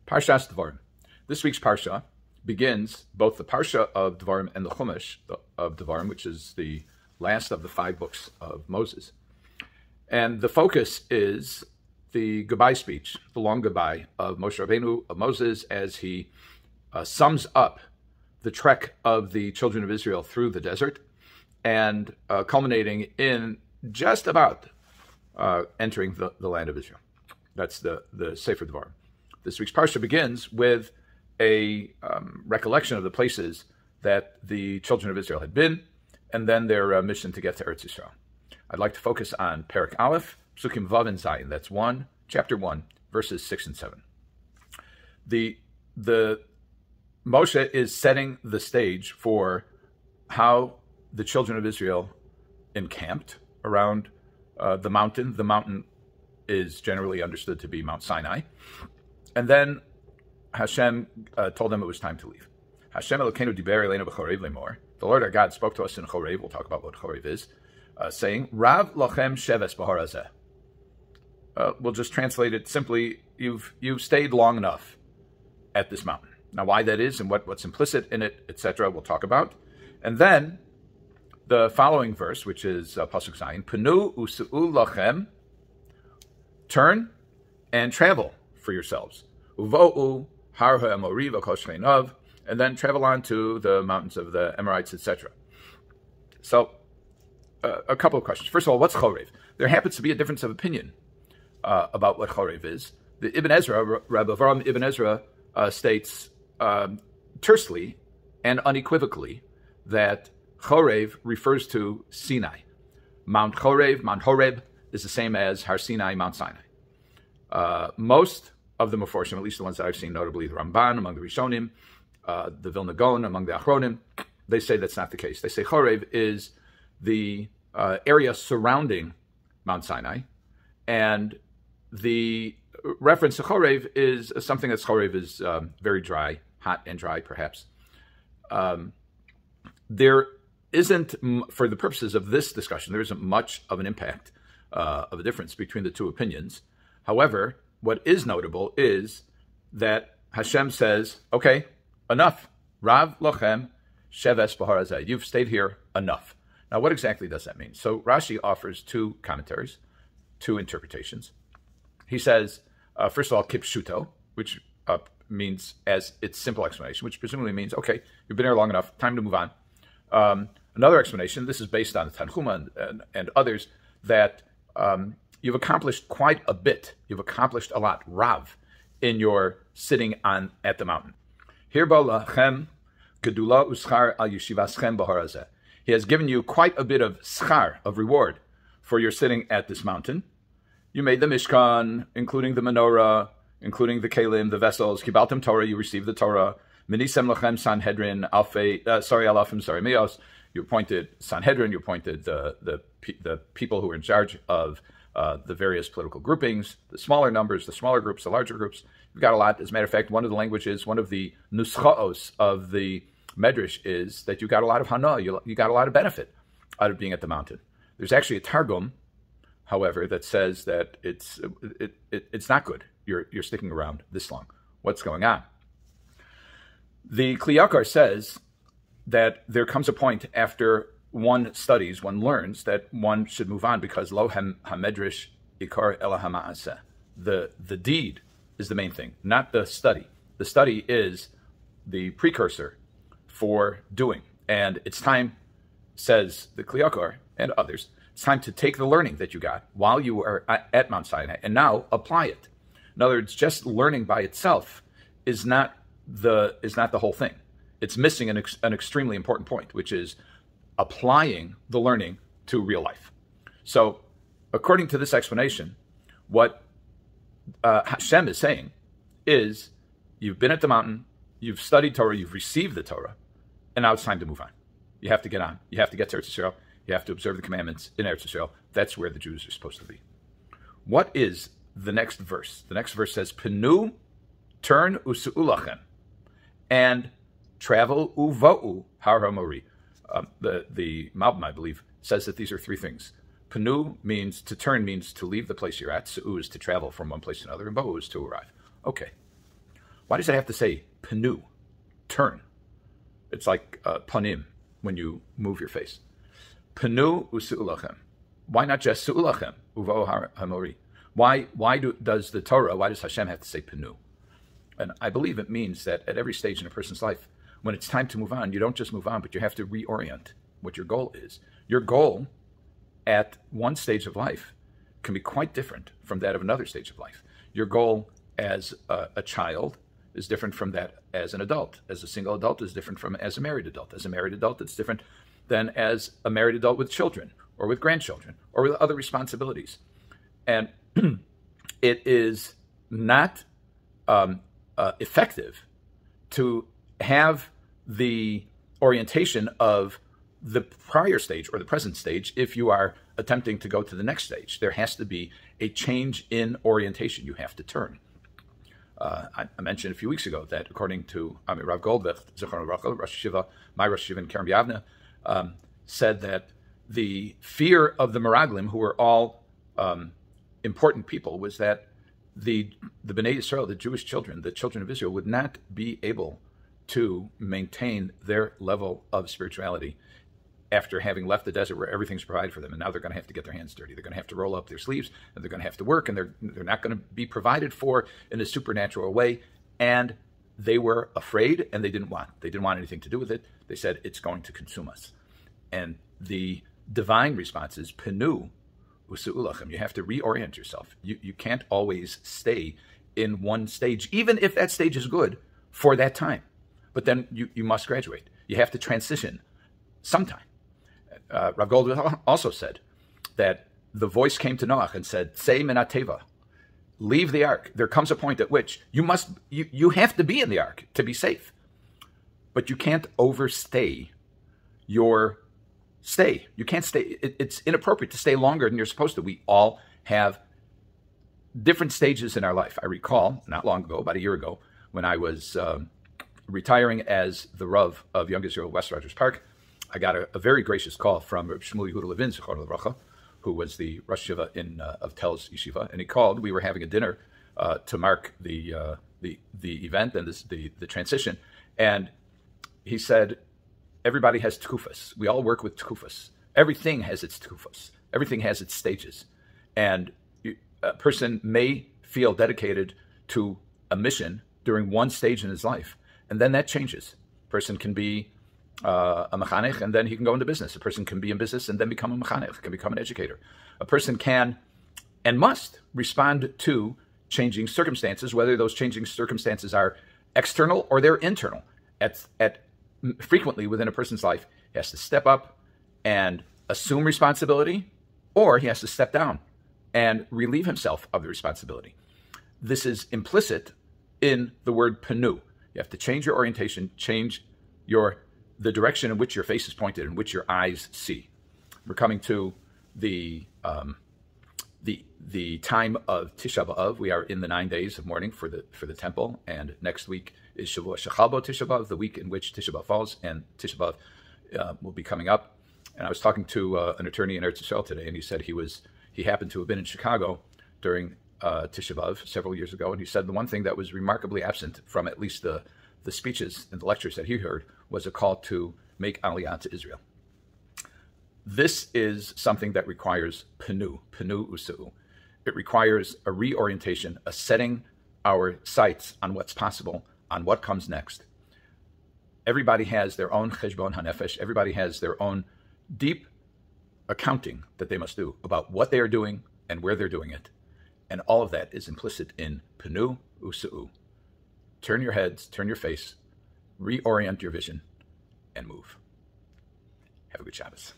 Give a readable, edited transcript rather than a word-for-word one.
Parshas Dvarim. This week's Parsha begins both the Parsha of Dvarim and the Chumash of Dvarim, which is the last of the 5 books of Moses. And the focus is the goodbye speech, the long goodbye of Moshe Rabbeinu, of Moses, as he sums up the trek of the children of Israel through the desert, and culminating in just about entering the land of Israel. That's the Sefer Dvarim. This week's Parsha begins with a recollection of the places that the children of Israel had been, and then their mission to get to Eretz Yisrael. I'd like to focus on Perek Aleph, Psukim Vav and Zayin. That's chapter 1, verses 6 and 7. The Moshe is setting the stage for how the children of Israel encamped around the mountain. The mountain is generally understood to be Mount Sinai. And then Hashem told them it was time to leave. Hashem Elokeinu diber eleinu b'chorev lemor. The Lord our God spoke to us in Chorev. We'll talk about what Chorev is, saying, Rav lochem sheves b'har hazeh. We'll just translate it simply, you've stayed long enough at this mountain. Now, why that is and what's implicit in it, etc., we'll talk about. And then the following verse, which is Pasuk Zayin, Penu u'su'u lachem, turn and travel for yourselves. Uvo'u har ha'amori v'kol shcheinav, and then travel on to the mountains of the Amorites, etc. So, a couple of questions. First of all, what's Chorev? There happens to be a difference of opinion about what Chorev is. The Ibn Ezra, Rabbi Avram Ibn Ezra, states tersely and unequivocally that Chorev refers to Sinai. Mount Chorev, Mount Horeb, is the same as Har Sinai, Mount Sinai. Most of the Meforshim, at least the ones that I've seen, notably the Ramban among the Rishonim, the Vilna Gaon among the Achronim, they say that's not the case. They say Chorev is the area surrounding Mount Sinai, and the reference to Chorev is something that's Chorev is very dry, hot and dry, perhaps. There isn't, for the purposes of this discussion, there isn't much of an impact of a difference between the two opinions. However, what is notable is that Hashem says, okay, enough. Rav lochem sheves b'har hazeh. You've stayed here enough. Now, what exactly does that mean? So Rashi offers 2 commentaries, 2 interpretations. He says, first of all, kipshuto, which means as its simple explanation, which presumably means, okay, you've been here long enough, time to move on. Another explanation, this is based on the Tanhuma and others, that you've accomplished quite a bit. You've accomplished a lot, Rav, in your sitting at the mountain. Hirba lachem gedula uschar al yeshivaschem b'har hazeh. He has given you quite a bit of schar, of reward, for your sitting at this mountain. You made the Mishkan, including the menorah, including the kelim, the vessels. Kibaltem Torah, you received the Torah. Minisem lachem Sanhedrin alafim mios. You appointed Sanhedrin. You appointed the people who were in charge of the various political groupings, the smaller numbers, the smaller groups, the larger groups. You've got a lot. As a matter of fact, one of the languages, one of the nuschaos of the Medrash is that you got a lot of hana, you got a lot of benefit out of being at the mountain. There's actually a Targum, however, that says that it's not good. You're sticking around this long. What's going on? The Kli Yakar says that there comes a point after one studies, one learns, that one should move on because lo hamedrash ikar ela hama'aseh. The deed is the main thing, not the study. The study is the precursor for doing. And it's time, says the Kli Yakar and others, it's time to take the learning that you got while you were at Mount Sinai and now apply it. In other words, just learning by itself is not the whole thing. It's missing an extremely important point, which is applying the learning to real life. So, according to this explanation, what Hashem is saying is, you've been at the mountain, you've studied Torah, you've received the Torah, and now it's time to move on. You have to get on. You have to get to Eretz Yisrael. You have to observe the commandments in Eretz Yisrael. That's where the Jews are supposed to be. What is the next verse? The next verse says, Penu, turn u'su'u lachem, and travel uvo'u har ha'amori. The Malbim, I believe, says that these are 3 things. Penu means to turn, means to leave the place you're at. Su'u is to travel from one place to another, and bo'u is to arrive. Okay. Why does it have to say penu, turn? It's like panim when you move your face. Penu u'su'ulachem. Why not just su'ulachem? Uvo hamori. Why does Hashem have to say penu? And I believe it means that at every stage in a person's life, when it's time to move on, you don't just move on, but you have to reorient what your goal is. Your goal at one stage of life can be quite different from that of another stage of life. Your goal as a child is different from that as an adult. As a single adult is different from as a married adult. As a married adult, it's different than as a married adult with children or with grandchildren or with other responsibilities. And it is not effective to have the orientation of the prior stage or the present stage if you are attempting to go to the next stage. There has to be a change in orientation. You have to turn. I mentioned a few weeks ago that according to Rav Goldvicht, Rosh Yeshiva, my Rosh Yeshiva in Kerem Yavne, said that the fear of the Meraglim, who were all important people, was that the Bnei Yisrael, the Jewish children, the children of Israel, would not be able to maintain their level of spirituality after having left the desert where everything's provided for them, and now they're going to have to get their hands dirty. They're going to have to roll up their sleeves, and they're going to have to work, and they're not going to be provided for in a supernatural way. And they were afraid, and they didn't want anything to do with it. They said, it's going to consume us. And the divine response is, Penu u'su'ulachem. You have to reorient yourself. You can't always stay in one stage, even if that stage is good for that time. But then you must graduate. You have to transition sometime. Rav Goldvicht also said that the voice came to Noach and said, "Say minateva, leave the ark." There comes a point at which you have to be in the ark to be safe, but you can't overstay your stay. You can't stay. It's inappropriate to stay longer than you're supposed to. We all have different stages in our life. I recall not long ago, about a year ago, when I was retiring as the Rav of Young Israel West Rogers Park, I got a very gracious call from Rabbi Shmuel Yehuda Levin, Zichrono Livracha, who was the Rosh Yeshiva of Tel's Yeshiva, and he called. We were having a dinner to mark the event and the transition, and he said, everybody has tkufas. We all work with tkufas. Everything has its tkufas. Everything has its stages, and a person may feel dedicated to a mission during one stage in his life, and then that changes. A person can be a mechanech, and then he can go into business. A person can be in business and then become a mechanech, can become an educator. A person can and must respond to changing circumstances, whether those changing circumstances are external or they're internal. Frequently within a person's life, he has to step up and assume responsibility, or he has to step down and relieve himself of the responsibility. This is implicit in the word penu. You have to change your orientation, change the direction in which your face is pointed and which your eyes see. We're coming to the time of Tisha B'Av. We are in the 9 days of mourning for the temple, and next week is Shavua Shechalbo Tisha B'Av, the week in which Tisha B'Av falls, and Tisha B'Av will be coming up. And I was talking to an attorney in Eretz Yisrael today, and he said he happened to have been in Chicago during Tisha B'Av several years ago, and he said the one thing that was remarkably absent from at least the speeches and the lectures that he heard was a call to make Aliyah to Israel. This is something that requires penu usu'u. It requires a reorientation, a setting our sights on what's possible, on what comes next. Everybody has their own cheshbon hanefesh. Everybody has their own deep accounting that they must do about what they are doing and where they're doing it. And all of that is implicit in penu usu'u. Turn your heads, turn your face, reorient your vision, and move. Have a good Shabbos.